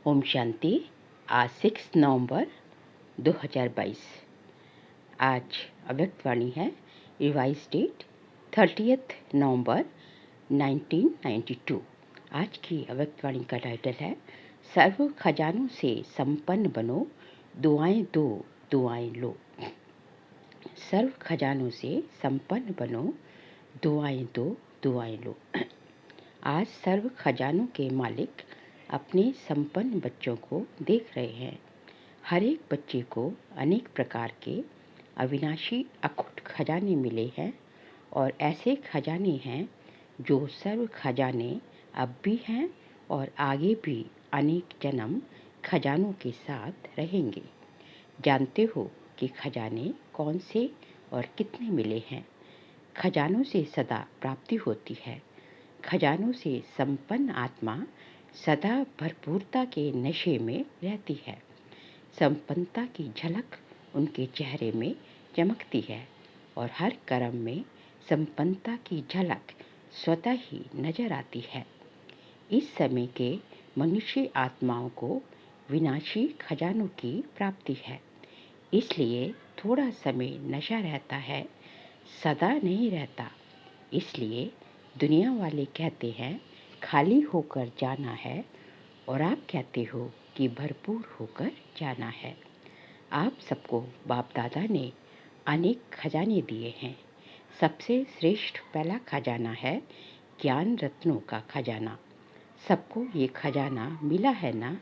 ओम शांति। आज 6 नवंबर 2022। आज अव्यक्तवाणी है। रिवाइज डेट 30 नवंबर 1992। आज की अव्यक्तवाणी का टाइटल है सर्व खजानों से संपन्न बनो, दुआएं दो, दुआएं लो। सर्व खजानों से संपन्न बनो, दुआएं दो, दुआएं लो। आज सर्व खजानों के मालिक अपने संपन्न बच्चों को देख रहे हैं। हर एक बच्चे को अनेक प्रकार के अविनाशी अखुट खजाने मिले हैं और ऐसे खजाने हैं जो सर्व खजाने अब भी हैं और आगे भी अनेक जन्म खजानों के साथ रहेंगे। जानते हो कि खजाने कौन से और कितने मिले हैं? खजानों से सदा प्राप्ति होती है। खजानों से संपन्न आत्मा सदा भरपूरता के नशे में रहती है। संपन्नता की झलक उनके चेहरे में चमकती है और हर कर्म में संपन्नता की झलक स्वतः ही नजर आती है। इस समय के मनुष्य आत्माओं को विनाशी खजानों की प्राप्ति है, इसलिए थोड़ा समय नशा रहता है, सदा नहीं रहता। इसलिए दुनिया वाले कहते हैं खाली होकर जाना है और आप कहते हो कि भरपूर होकर जाना है। आप सबको बाप दादा ने अनेक खजाने दिए हैं। सबसे श्रेष्ठ पहला खजाना है ज्ञान रत्नों का खजाना। सबको ये खजाना मिला है ना?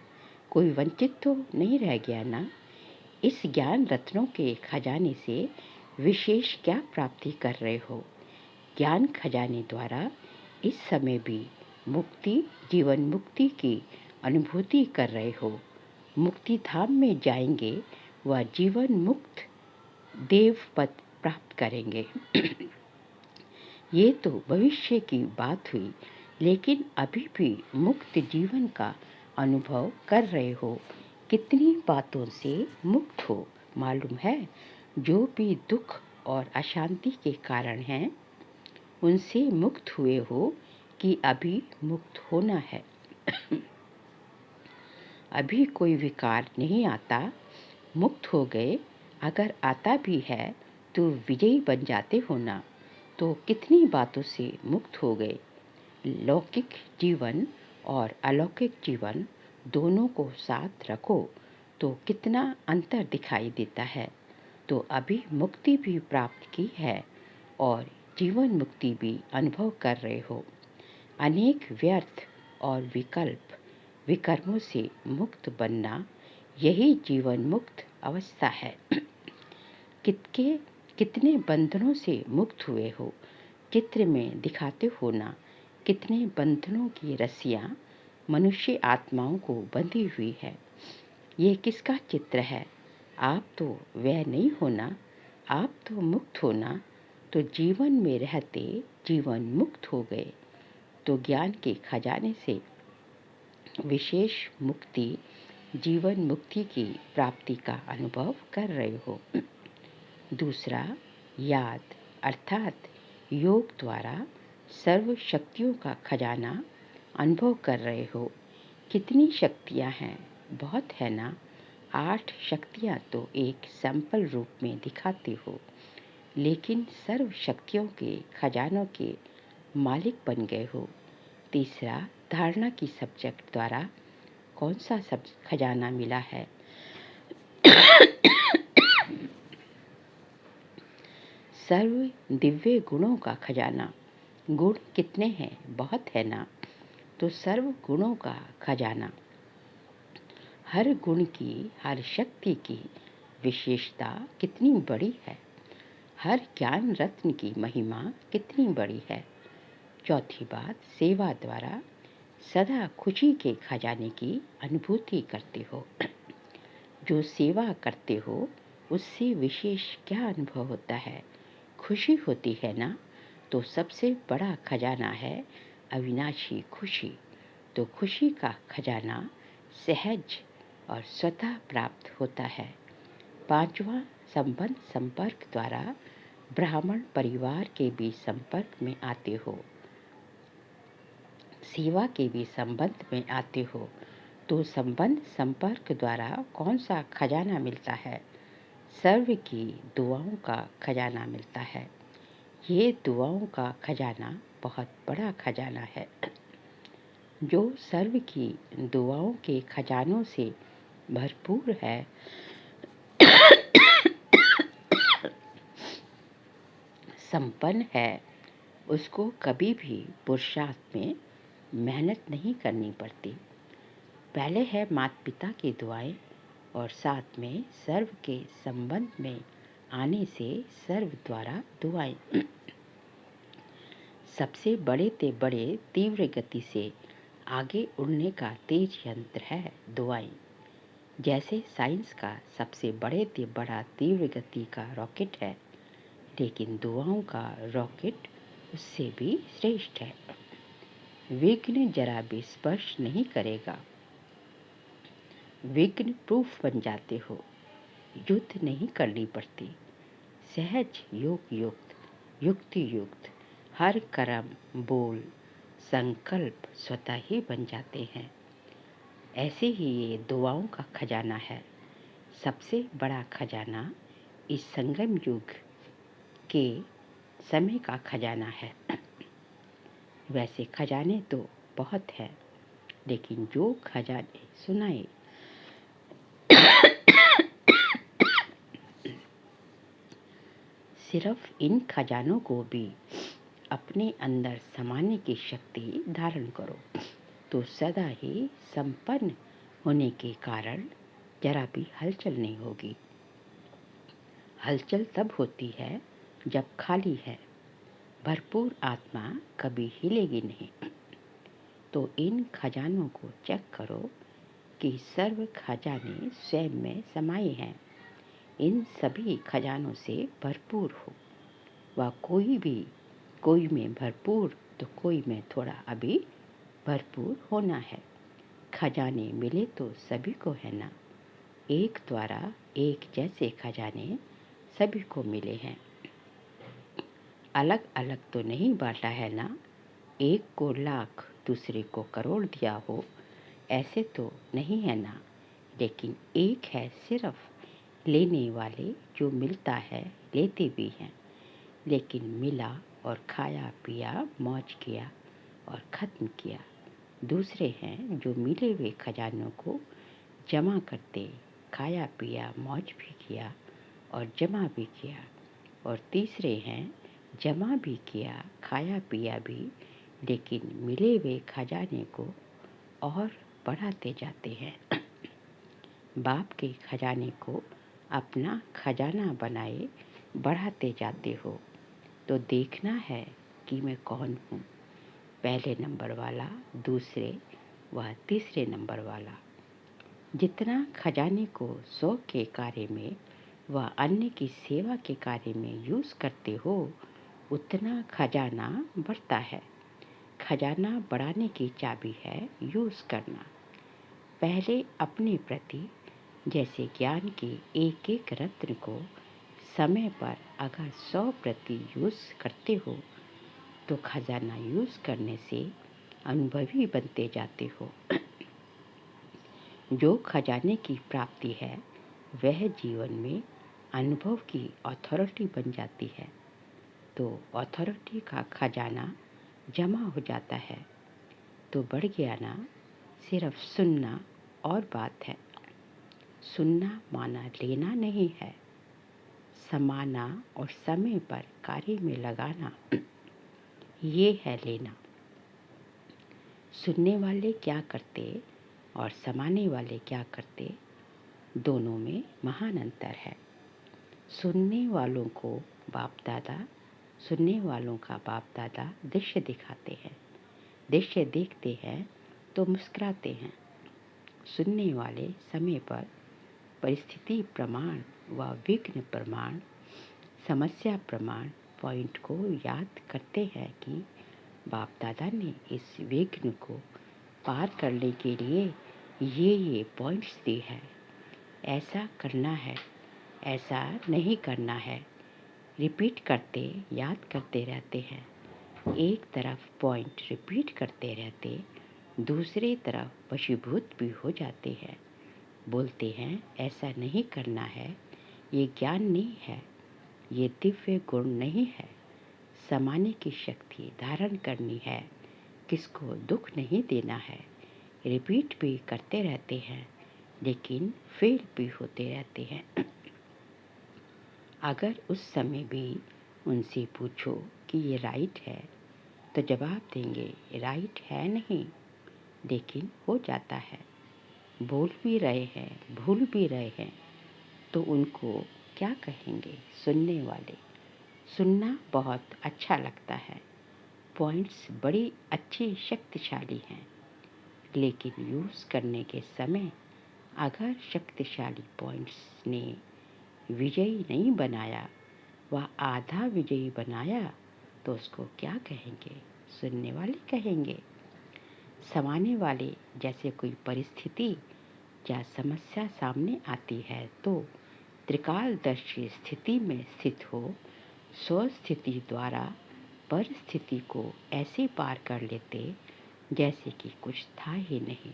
कोई वंचित तो नहीं रह गया ना? इस ज्ञान रत्नों के खजाने से विशेष क्या प्राप्ति कर रहे हो? ज्ञान खजाने द्वारा इस समय भी मुक्ति, जीवन मुक्ति की अनुभूति कर रहे हो। मुक्ति धाम में जाएंगे, वह जीवन मुक्त देव पद प्राप्त करेंगे। ये तो भविष्य की बात हुई, लेकिन अभी भी मुक्त जीवन का अनुभव कर रहे हो। कितनी बातों से मुक्त हो मालूम है? जो भी दुख और अशांति के कारण हैं, उनसे मुक्त हुए हो कि अभी मुक्त होना है। अभी कोई विकार नहीं आता, मुक्त हो गए। अगर आता भी है तो विजयी बन जाते हो ना। तो कितनी बातों से मुक्त हो गए। लौकिक जीवन और अलौकिक जीवन दोनों को साथ रखो तो कितना अंतर दिखाई देता है। तो अभी मुक्ति भी प्राप्त की है और जीवन मुक्ति भी अनुभव कर रहे हो। अनेक व्यर्थ और विकर्मों से मुक्त बनना, यही जीवन मुक्त अवस्था है। कितने बंधनों से मुक्त हुए हो, चित्र में दिखाते हो ना। कितने बंधनों की रस्सियां मनुष्य आत्माओं को बंधी हुई है। ये किसका चित्र है? आप तो वह नहीं होना, आप तो मुक्त होना। तो जीवन में रहते जीवन मुक्त हो गए, तो ज्ञान के खजाने से विशेष मुक्ति, जीवन मुक्ति की प्राप्ति का अनुभव कर रहे हो। दूसरा, याद अर्थात योग द्वारा सर्व शक्तियों का खजाना अनुभव कर रहे हो। कितनी शक्तियां हैं? बहुत है ना। 8 शक्तियां तो एक सैंपल रूप में दिखाते हो, लेकिन सर्व शक्तियों के खजानों के मालिक बन गए हो। तीसरा, धारणा की सब्जेक्ट द्वारा कौन सा सब खजाना मिला है? सर्व दिव्य गुणों का खजाना। गुण कितने हैं? बहुत है ना। तो सर्व गुणों का खजाना। हर गुण की, हर शक्ति की विशेषता कितनी बड़ी है। हर ज्ञान रत्न की महिमा कितनी बड़ी है। चौथी बात, सेवा द्वारा सदा खुशी के खजाने की अनुभूति करते हो। जो सेवा करते हो उससे विशेष क्या अनुभव होता है? खुशी होती है ना। तो सबसे बड़ा खजाना है अविनाशी खुशी। तो खुशी का खजाना सहज और स्वतः प्राप्त होता है। पांचवा, संबंध संपर्क द्वारा ब्राह्मण परिवार के भी संपर्क में आते हो, सेवा के भी संबंध में आते हो। तो संबंध संपर्क द्वारा कौन सा खजाना मिलता है? सर्व की दुआओं का खजाना मिलता है। ये दुआओं का खजाना बहुत बड़ा खजाना है। जो सर्व की दुआओं के खजानों से भरपूर है, संपन्न है, उसको कभी भी पुरुषार्थ में मेहनत नहीं करनी पड़ती। पहले है माता पिता की दुआएं और साथ में सर्व के संबंध में आने से सर्व द्वारा दुआएं। सबसे बड़े ते बड़े तीव्र गति से आगे उड़ने का तेज यंत्र है दुआएं। जैसे साइंस का सबसे बड़े ते बड़ा तीव्र गति का रॉकेट है, लेकिन दुआओं का रॉकेट उससे भी श्रेष्ठ है। विघ्न जरा भी स्पर्श नहीं करेगा। विघ्न प्रूफ बन जाते हो। युद्ध नहीं करनी पड़ती। सहज योग युक्त युक्ति युक्त हर कर्म बोल संकल्प स्वतः ही बन जाते हैं। ऐसे ही ये दुआओं का खजाना है। सबसे बड़ा खजाना इस संगम युग के समय का खजाना है। वैसे खजाने तो बहुत है, लेकिन जो खजाने सुनाए सिर्फ इन खजानों को भी अपने अंदर समाने की शक्ति धारण करो तो सदा ही संपन्न होने के कारण जरा भी हलचल नहीं होगी। हलचल तब होती है जब खाली है। भरपूर आत्मा कभी हिलेगी नहीं। तो इन खजानों को चेक करो कि सर्व खजाने स्वयं में समाये हैं। इन सभी खजानों से भरपूर हो। वह कोई में भरपूर तो कोई में थोड़ा अभी भरपूर होना है। खजाने मिले तो सभी को है ना। एक द्वारा एक जैसे खजाने सभी को मिले हैं। अलग अलग तो नहीं बांटा है ना। एक को लाख दूसरे को करोड़ दिया हो, ऐसे तो नहीं है ना। लेकिन एक है सिर्फ लेने वाले, जो मिलता है लेते भी हैं। लेकिन मिला और खाया पिया मौज किया और ख़त्म किया। दूसरे हैं जो मिले हुए खजानों को जमा करते, खाया पिया मौज भी किया और जमा भी किया। और तीसरे हैं जमा भी किया खाया पिया भी, लेकिन मिले हुए खजाने को और बढ़ाते जाते हैं। बाप के खजाने को अपना खजाना बनाए बढ़ाते जाते हो तो देखना है कि मैं कौन हूँ। पहले नंबर वाला, दूसरे व तीसरे नंबर वाला। जितना खजाने को शौक के कार्य में व अन्य की सेवा के कार्य में यूज़ करते हो, उतना खजाना बढ़ता है। खजाना बढ़ाने की चाबी है यूज़ करना। पहले अपने प्रति, जैसे ज्ञान के एक एक रत्न को समय पर अगर 100% यूज़ करते हो तो खजाना यूज़ करने से अनुभवी बनते जाते हो। जो खजाने की प्राप्ति है वह जीवन में अनुभव की अथॉरिटी बन जाती है। तो अथॉरिटी का खजाना जमा हो जाता है तो बढ़ गया ना। सिर्फ सुनना और बात है। सुनना माना लेना नहीं है, समाना और समय पर कार्य में लगाना, ये है लेना। सुनने वाले क्या करते और समाने वाले क्या करते, दोनों में महान अंतर है। सुनने वालों का बाप दादा दृश्य दिखाते हैं। दृश्य देखते हैं तो मुस्कुराते हैं। सुनने वाले समय पर परिस्थिति प्रमाण व विघ्न प्रमाण, समस्या प्रमाण पॉइंट को याद करते हैं कि बाप दादा ने इस विघ्न को पार करने के लिए ये पॉइंट्स दिए हैं। ऐसा करना है, ऐसा नहीं करना है। रिपीट करते, याद करते रहते हैं। एक तरफ पॉइंट रिपीट करते रहते दूसरी तरफ वशीभूत भी हो जाते हैं। बोलते हैं ऐसा नहीं करना है, ये ज्ञान नहीं है, ये दिव्य गुण नहीं है। समाने की शक्ति धारण करनी है, किसको दुख नहीं देना है। रिपीट भी करते रहते हैं लेकिन फेल भी होते रहते हैं। अगर उस समय भी उनसे पूछो कि ये राइट है तो जवाब देंगे राइट है नहीं, लेकिन हो जाता है। बोल भी रहे हैं, भूल भी रहे हैं, तो उनको क्या कहेंगे सुनने वाले। सुनना बहुत अच्छा लगता है, पॉइंट्स बड़ी अच्छी शक्तिशाली हैं, लेकिन यूज़ करने के समय अगर शक्तिशाली पॉइंट्स ने विजयी नहीं बनाया, वह आधा विजयी बनाया, तो उसको क्या कहेंगे सुनने वाले कहेंगे। समाने वाले जैसे कोई परिस्थिति या समस्या सामने आती है तो त्रिकालदर्शी स्थिति में स्थित हो स्वस्थिति द्वारा परिस्थिति को ऐसे पार कर लेते जैसे कि कुछ था ही नहीं।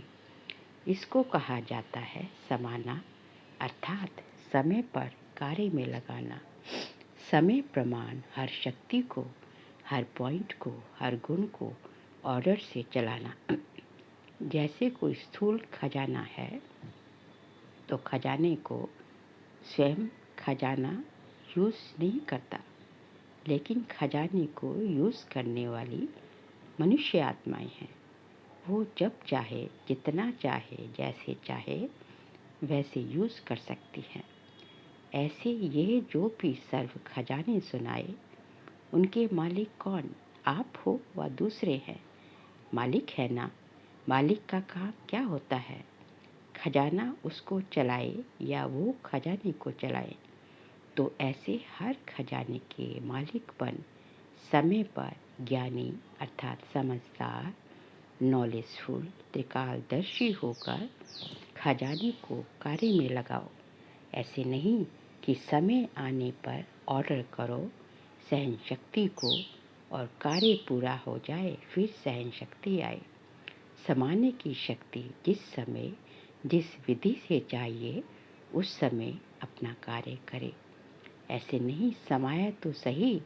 इसको कहा जाता है समाना, अर्थात समय पर कार्य में लगाना। समय प्रमाण हर शक्ति को, हर पॉइंट को, हर गुण को ऑर्डर से चलाना। जैसे कोई स्थूल खजाना है तो खजाने को स्वयं खजाना यूज़ नहीं करता, लेकिन खजाने को यूज़ करने वाली मनुष्य आत्माएं हैं। वो जब चाहे, जितना चाहे, जैसे चाहे वैसे यूज़ कर सकती हैं। ऐसे ये जो भी सर्व खजाने सुनाए, उनके मालिक कौन, आप हो व दूसरे हैं। मालिक है ना, मालिक का काम क्या होता है, खजाना उसको चलाए या वो खजाने को चलाए। तो ऐसे हर खजाने के मालिकपन समय पर ज्ञानी अर्थात समझदार, नॉलेजफुल, त्रिकालदर्शी होकर खजाने को कार्य में लगाओ। ऐसे नहीं कि समय आने पर ऑर्डर करो सहन शक्ति को और कार्य पूरा हो जाए फिर सहन शक्ति आए। समाने की शक्ति जिस समय जिस विधि से चाहिए उस समय अपना कार्य करे। ऐसे नहीं समाया तो सही,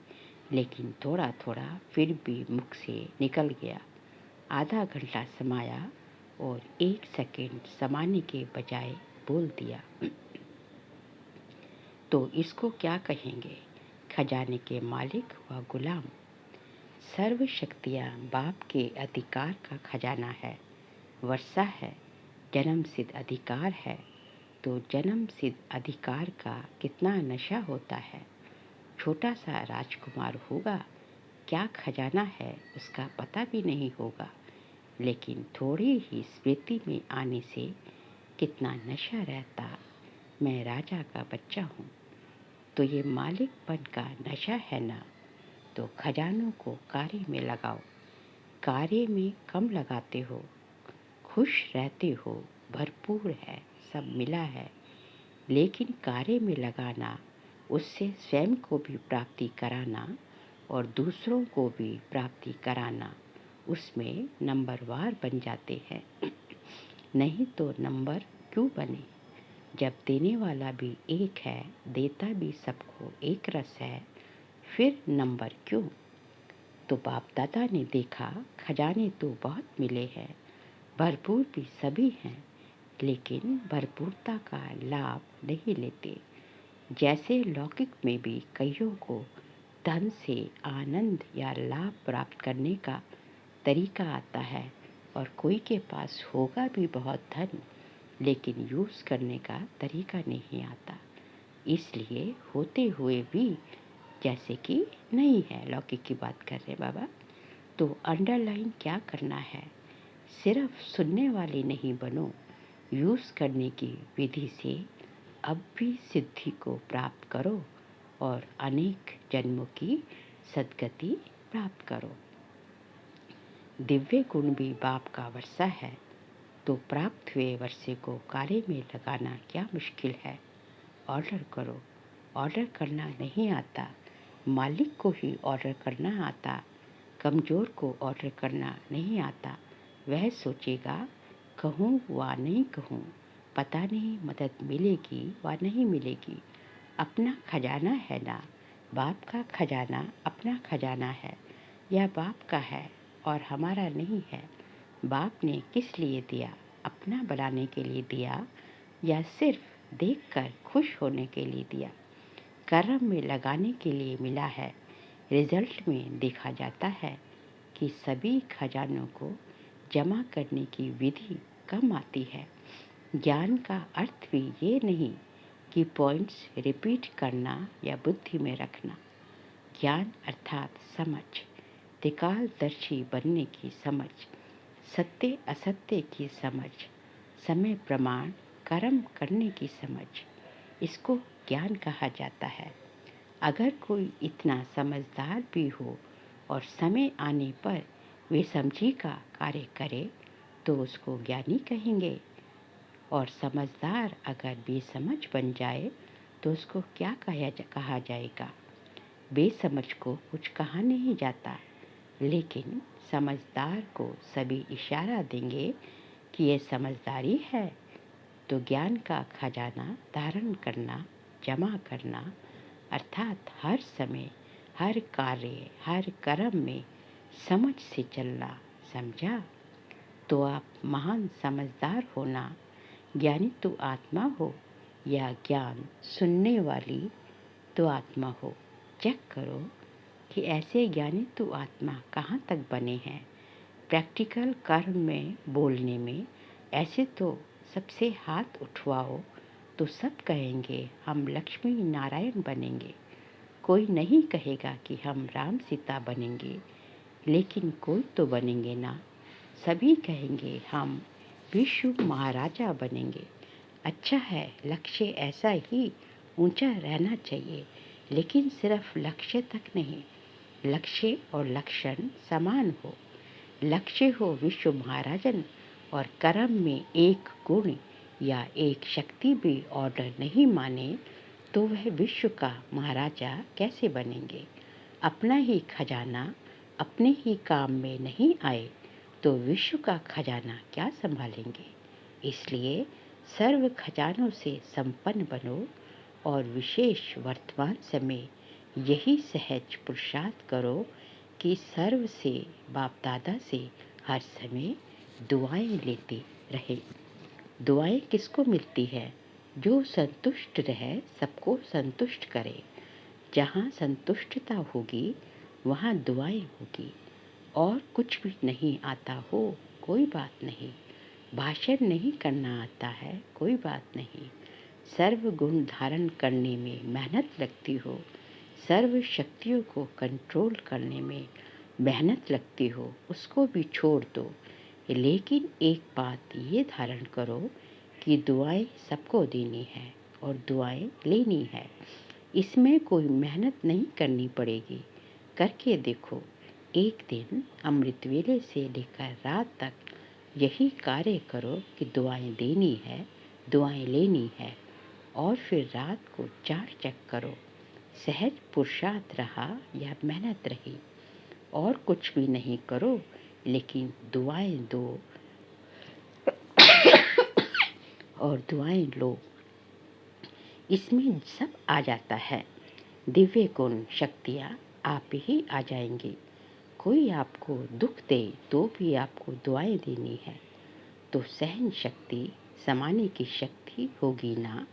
लेकिन थोड़ा थोड़ा फिर भी मुख से निकल गया। आधा घंटा समाया और 1 सेकेंड समाने के बजाय बोल दिया, तो इसको क्या कहेंगे, खजाने के मालिक व गुलाम। सर्व शक्तियाँ बाप के अधिकार का खजाना है, वर्षा है, जन्म सिद्ध अधिकार है। तो जन्म सिद्ध अधिकार का कितना नशा होता है। छोटा सा राजकुमार होगा, क्या खजाना है उसका पता भी नहीं होगा, लेकिन थोड़ी ही स्मृति में आने से कितना नशा रहता, मैं राजा का बच्चा हूँ। तो ये मालिकपन का नशा है ना। तो खजानों को कार्य में लगाओ। कार्य में कम लगाते हो, खुश रहते हो, भरपूर है, सब मिला है, लेकिन कार्य में लगाना, उससे स्वयं को भी प्राप्ति कराना और दूसरों को भी प्राप्ति कराना, उसमें नंबरवार बन जाते हैं। नहीं तो नंबर क्यों बने, जब देने वाला भी एक है, देता भी सबको एक रस है, फिर नंबर क्यों। तो बाप दादा ने देखा खजाने तो बहुत मिले हैं, भरपूर भी सभी हैं, लेकिन भरपूरता का लाभ नहीं लेते। जैसे लौकिक में भी कईयों को धन से आनंद या लाभ प्राप्त करने का तरीका आता है, और कोई के पास होगा भी बहुत धन, लेकिन यूज़ करने का तरीका नहीं आता, इसलिए होते हुए भी जैसे कि नहीं है। लौकिक की बात कर रहे बाबा। तो अंडरलाइन क्या करना है, सिर्फ सुनने वाले नहीं बनो, यूज़ करने की विधि से अब भी सिद्धि को प्राप्त करो और अनेक जन्मों की सद्गति प्राप्त करो। दिव्य गुण भी बाप का वर्षा है, तो प्राप्त हुए वर्षे को कार्य में लगाना क्या मुश्किल है। ऑर्डर करो, ऑर्डर करना नहीं आता, मालिक को ही ऑर्डर करना आता, कमज़ोर को ऑर्डर करना नहीं आता, वह सोचेगा कहूँ व नहीं कहूँ, पता नहीं मदद मिलेगी व नहीं मिलेगी। अपना खजाना है ना, बाप का खजाना अपना खजाना है। यह बाप का है और हमारा नहीं है। बाप ने किस लिए दिया? अपना बनाने के लिए दिया या सिर्फ देखकर खुश होने के लिए दिया? कर्म में लगाने के लिए मिला है। रिजल्ट में देखा जाता है कि सभी खजानों को जमा करने की विधि कम आती है। ज्ञान का अर्थ भी ये नहीं कि पॉइंट्स रिपीट करना या बुद्धि में रखना। ज्ञान अर्थात समझ, त्रिकालदर्शी बनने की समझ, सत्य असत्य की समझ, समय प्रमाण कर्म करने की समझ, इसको ज्ञान कहा जाता है। अगर कोई इतना समझदार भी हो और समय आने पर वे समझी का कार्य करे तो उसको ज्ञानी कहेंगे, और समझदार अगर बेसमझ बन जाए तो उसको क्या कहा जाएगा? बेसमझ को कुछ कहा नहीं जाता, लेकिन समझदार को सभी इशारा देंगे कि ये समझदारी है। तो ज्ञान का खजाना धारण करना, जमा करना अर्थात हर समय, हर कार्य, हर कर्म में समझ से चलना। समझा? तो आप महान समझदार होना। ज्ञानी तो आत्मा हो या ज्ञान सुनने वाली तो आत्मा हो। चेक करो कि ऐसे ज्ञानी तो आत्मा कहाँ तक बने हैं। प्रैक्टिकल कर्म में, बोलने में ऐसे तो सबसे हाथ उठवाओ तो सब कहेंगे हम लक्ष्मी नारायण बनेंगे। कोई नहीं कहेगा कि हम राम सीता बनेंगे, लेकिन कोई तो बनेंगे ना। सभी कहेंगे हम विश्व महाराजा बनेंगे। अच्छा है, लक्ष्य ऐसा ही ऊंचा रहना चाहिए, लेकिन सिर्फ लक्ष्य तक नहीं, लक्ष्य और लक्षण समान हो। लक्ष्य हो विश्व महाराजन और कर्म में एक गुण या एक शक्ति भी ऑर्डर नहीं माने तो वह विश्व का महाराजा कैसे बनेंगे? अपना ही खजाना अपने ही काम में नहीं आए तो विश्व का खजाना क्या संभालेंगे? इसलिए सर्व खजानों से संपन्न बनो और विशेष वर्तमान समय यही सहज पुरुषार्थ करो कि सर्व से, बाप दादा से हर समय दुआएं लेते रहे। दुआएं किसको मिलती है? जो संतुष्ट रहे, सबको संतुष्ट करे। जहाँ संतुष्टता होगी वहाँ दुआएं होगी। और कुछ भी नहीं आता हो, कोई बात नहीं। भाषण नहीं करना आता है, कोई बात नहीं। सर्व गुण धारण करने में मेहनत लगती हो, सर्व शक्तियों को कंट्रोल करने में मेहनत लगती हो, उसको भी छोड़ दो। लेकिन एक बात ये धारण करो कि दुआएं सबको देनी है और दुआएं लेनी है। इसमें कोई मेहनत नहीं करनी पड़ेगी। करके देखो। एक दिन अमृत वेले से लेकर रात तक यही कार्य करो कि दुआएं देनी है, दुआएं लेनी है, और फिर रात को चार चेक करो सहज पुरुषार्थ रहा या मेहनत रही। और कुछ भी नहीं करो, लेकिन दुआएं दो और दुआएं लो। इसमें सब आ जाता है। दिव्य गुण शक्तियाँ आप ही आ जाएंगी। कोई आपको दुख दे तो भी आपको दुआएं देनी है, तो सहन शक्ति, समाने की शक्ति होगी ना,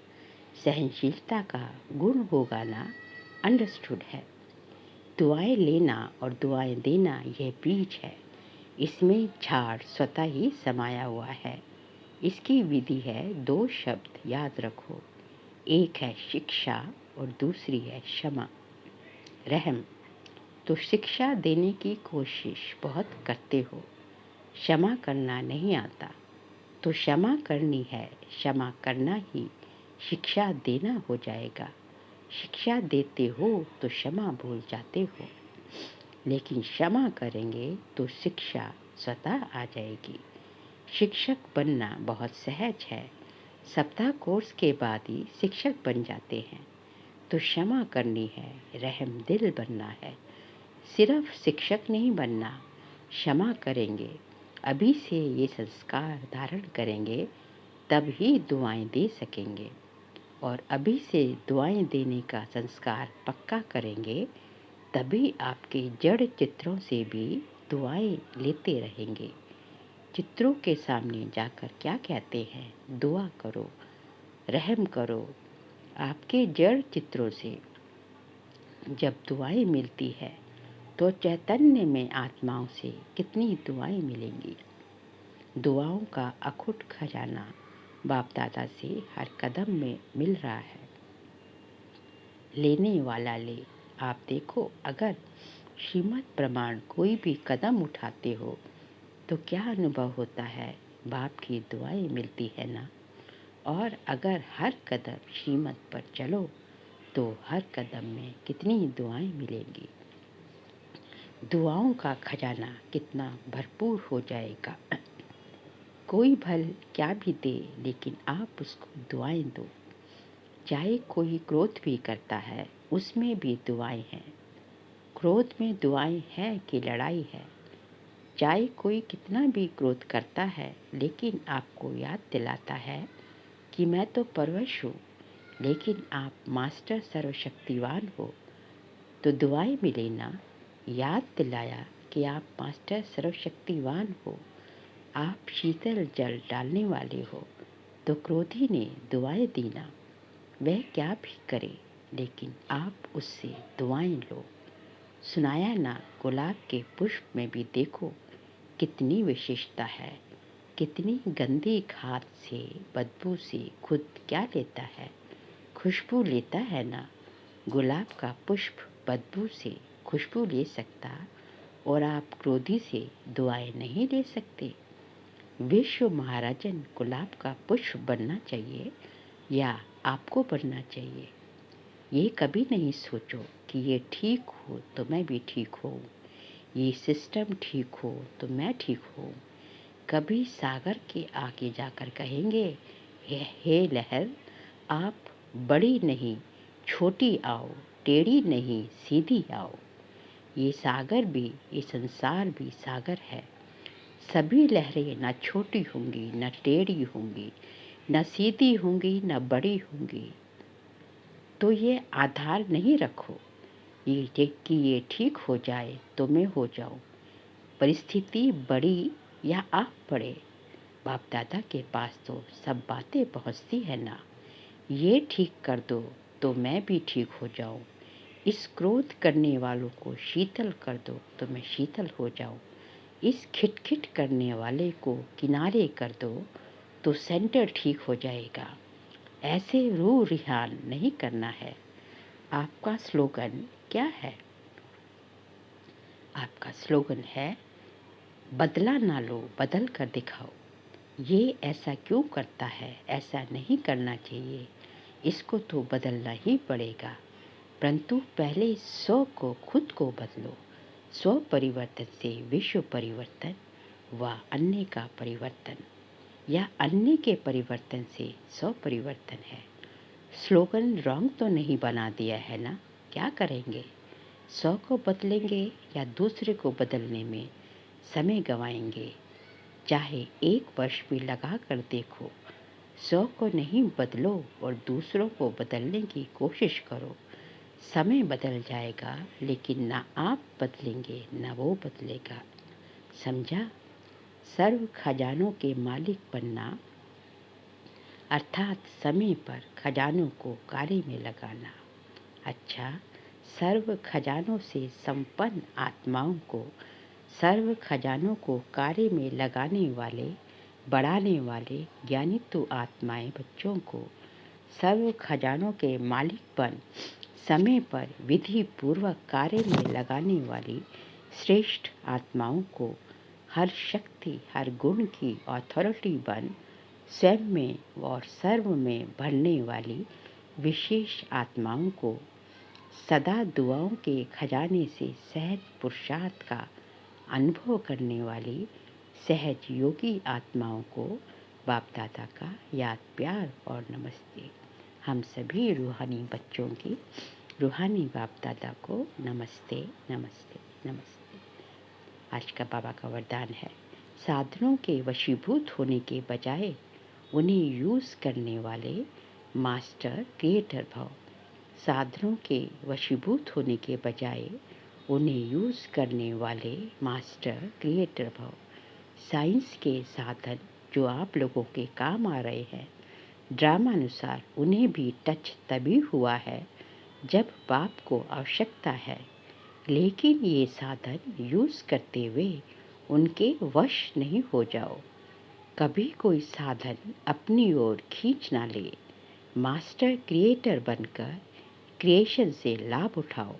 सहनशीलता का गुण होगा ना। अंडरस्टूड है? दुआएं लेना और दुआएं देना यह बीज है। इसमें झाड़ स्वतः ही समाया हुआ है। इसकी विधि है, दो शब्द याद रखो। एक है शिक्षा और दूसरी है क्षमा, रहम। तो शिक्षा देने की कोशिश बहुत करते हो, क्षमा करना नहीं आता। तो क्षमा करनी है, क्षमा करना ही शिक्षा देना हो जाएगा। शिक्षा देते हो तो क्षमा भूल जाते हो, लेकिन क्षमा करेंगे तो शिक्षा स्वतः आ जाएगी। शिक्षक बनना बहुत सहज है। सप्ताह कोर्स के बाद ही शिक्षक बन जाते हैं। तो क्षमा करनी है, रहम दिल बनना है। सिर्फ शिक्षक नहीं बनना, क्षमा करेंगे अभी से ये संस्कार धारण करेंगे तब ही दुआएं दे सकेंगे, और अभी से दुआएं देने का संस्कार पक्का करेंगे तभी आपके जड़ चित्रों से भी दुआएं लेते रहेंगे। चित्रों के सामने जाकर क्या कहते हैं? दुआ करो, रहम करो। आपके जड़ चित्रों से जब दुआएं मिलती है तो चैतन्य में आत्माओं से कितनी दुआएं मिलेंगी। दुआओं का अखुट खजाना बाप दादा से हर कदम में मिल रहा है। लेने वाला ले। आप देखो, अगर श्रीमद् प्रमाण कोई भी कदम उठाते हो तो क्या अनुभव होता है? बाप की दुआएं मिलती है ना। और अगर हर कदम श्रीमद् पर चलो तो हर कदम में कितनी दुआएं मिलेंगी। दुआओं का खजाना कितना भरपूर हो जाएगा। कोई भल क्या भी दे, लेकिन आप उसको दुआएं दो। चाहे कोई क्रोध भी करता है, उसमें भी दुआएं हैं। क्रोध में दुआएं हैं कि लड़ाई है? चाहे कोई कितना भी क्रोध करता है, लेकिन आपको याद दिलाता है कि मैं तो परवश हूँ, लेकिन आप मास्टर सर्वशक्तिवान हो, तो दुआएं मिले ना। याद दिलाया कि आप मास्टर सर्वशक्तिवान हो, आप शीतल जल डालने वाले हो, तो क्रोधी ने दुआएं दी ना। वह क्या भी करे, लेकिन आप उससे दुआएं लो। सुनाया ना, गुलाब के पुष्प में भी देखो कितनी विशेषता है। कितनी गंदी खाद से, बदबू से खुद क्या लेता है? खुशबू लेता है ना। गुलाब का पुष्प बदबू से खुशबू ले सकता, और आप क्रोधी से दुआएं नहीं ले सकते। विश्व महाराजन गुलाब का पुष्प बनना चाहिए या आपको बनना चाहिए? ये कभी नहीं सोचो कि ये ठीक हो तो मैं भी ठीक हूँ, ये सिस्टम ठीक हो तो मैं ठीक हूँ। कभी सागर के आगे जाकर कहेंगे, हे लहर, आप बड़ी नहीं छोटी आओ, टेढ़ी नहीं सीधी आओ। ये सागर भी, ये संसार भी सागर है। सभी लहरें न छोटी होंगी, न टेढ़ी होंगी, न सीधी होंगी, न बड़ी होंगी। तो ये आधार नहीं रखो ये कि ये ठीक हो जाए तो मैं हो जाऊं। परिस्थिति बड़ी या आप बड़े, बाप दादा के पास तो सब बातें पहुंचती है ना। ये ठीक कर दो तो मैं भी ठीक हो जाऊं। इस क्रोध करने वालों को शीतल कर दो तो मैं शीतल हो जाऊं। इस खिटखिट करने वाले को किनारे कर दो तो सेंटर ठीक हो जाएगा। ऐसे रूह रिहान नहीं करना है। आपका स्लोगन क्या है? आपका स्लोगन है, बदला ना लो, बदल कर दिखाओ। ये ऐसा क्यों करता है? ऐसा नहीं करना चाहिए, इसको तो बदलना ही पड़ेगा। परंतु पहले स्व को, खुद को बदलो। स्व परिवर्तन से विश्व परिवर्तन व अन्य का परिवर्तन, या अन्य के परिवर्तन से स्व परिवर्तन है। स्लोगन रॉन्ग तो नहीं बना दिया है ना? क्या करेंगे? 100 को बदलेंगे या दूसरे को बदलने में समय गंवाएंगे? चाहे 1 वर्ष भी लगा कर देखो, 100 को नहीं बदलो और दूसरों को बदलने की कोशिश करो। समय बदल जाएगा, लेकिन ना आप बदलेंगे ना वो बदलेगा। समझा? सर्व खजानों के मालिक बनना अर्थात समय पर खजानों को कार्य में लगाना। अच्छा, सर्व खजानों से संपन्न आत्माओं को, सर्व खजानों को कार्य में लगाने वाले, बढ़ाने वाले ज्ञानित्व आत्माएं बच्चों को सर्व खजानों के मालिक बन समय पर विधि पूर्वक कार्य में लगाने वाली श्रेष्ठ आत्माओं को हर शक्ति, हर गुण की अथॉरिटी बन स्वयं में और सर्व में भरने वाली विशेष आत्माओं को सदा दुआओं के खजाने से सहज पुरुषार्थ का अनुभव करने वाली सहज योगी आत्माओं को बाप दादा का याद, प्यार और नमस्ते। हम सभी रूहानी बच्चों की रूहानी बाप दादा को नमस्ते, नमस्ते, नमस्ते। आज का बाबा का वरदान है, साधनों के वशीभूत होने के बजाय उन्हें यूज़ करने वाले मास्टर क्रिएटर भव। साधनों के वशीभूत होने के बजाय उन्हें यूज़ करने वाले मास्टर क्रिएटर भव। साइंस के साधन जो आप लोगों के काम आ रहे हैं, ड्रामानुसार उन्हें भी टच तभी हुआ है जब बाप को आवश्यकता है, लेकिन ये साधन यूज़ करते हुए उनके वश नहीं हो जाओ। कभी कोई साधन अपनी ओर खींच ना ले। मास्टर क्रिएटर बनकर क्रिएशन से लाभ उठाओ।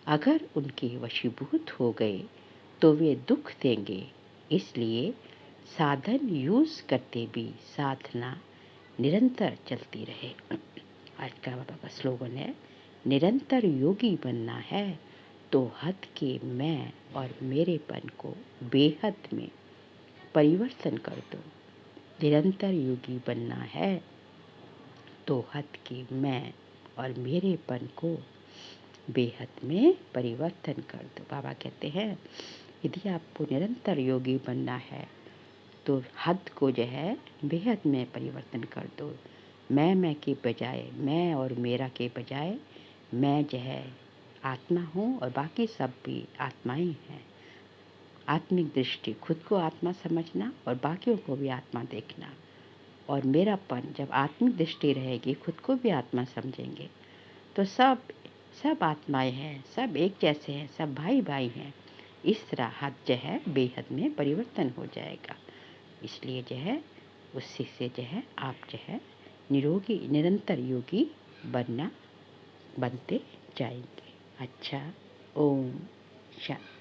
अगर उनके वशीभूत हो गए तो वे दुख देंगे, इसलिए साधन यूज़ करते भी साधना निरंतर चलती रहे। आज का बाबा का स्लोगन है, निरंतर योगी बनना है तो हद के मैं और मेरेपन को बेहद में परिवर्तन कर दो। निरंतर योगी बनना है तो हद के मैं और मेरेपन को बेहद में परिवर्तन कर दो। बाबा कहते हैं यदि आपको निरंतर योगी बनना है तो हद को जो है बेहद में परिवर्तन कर दो। मैं के बजाय, मैं और मेरा के बजाय मैं जो है आत्मा हूँ और बाकी सब भी आत्माएं हैं। आत्मिक दृष्टि, खुद को आत्मा समझना और बाकियों को भी आत्मा देखना। और मेरापन, जब आत्मिक दृष्टि रहेगी, खुद को भी आत्मा समझेंगे तो सब आत्माएं हैं, सब एक जैसे हैं, सब भाई भाई हैं। इस तरह हद जो है बेहद में परिवर्तन हो जाएगा। इसलिए जो है उससे से जो है आप जो है निरोगी निरंतर योगी बनते जाएंगे। अच्छा, ओम शांति।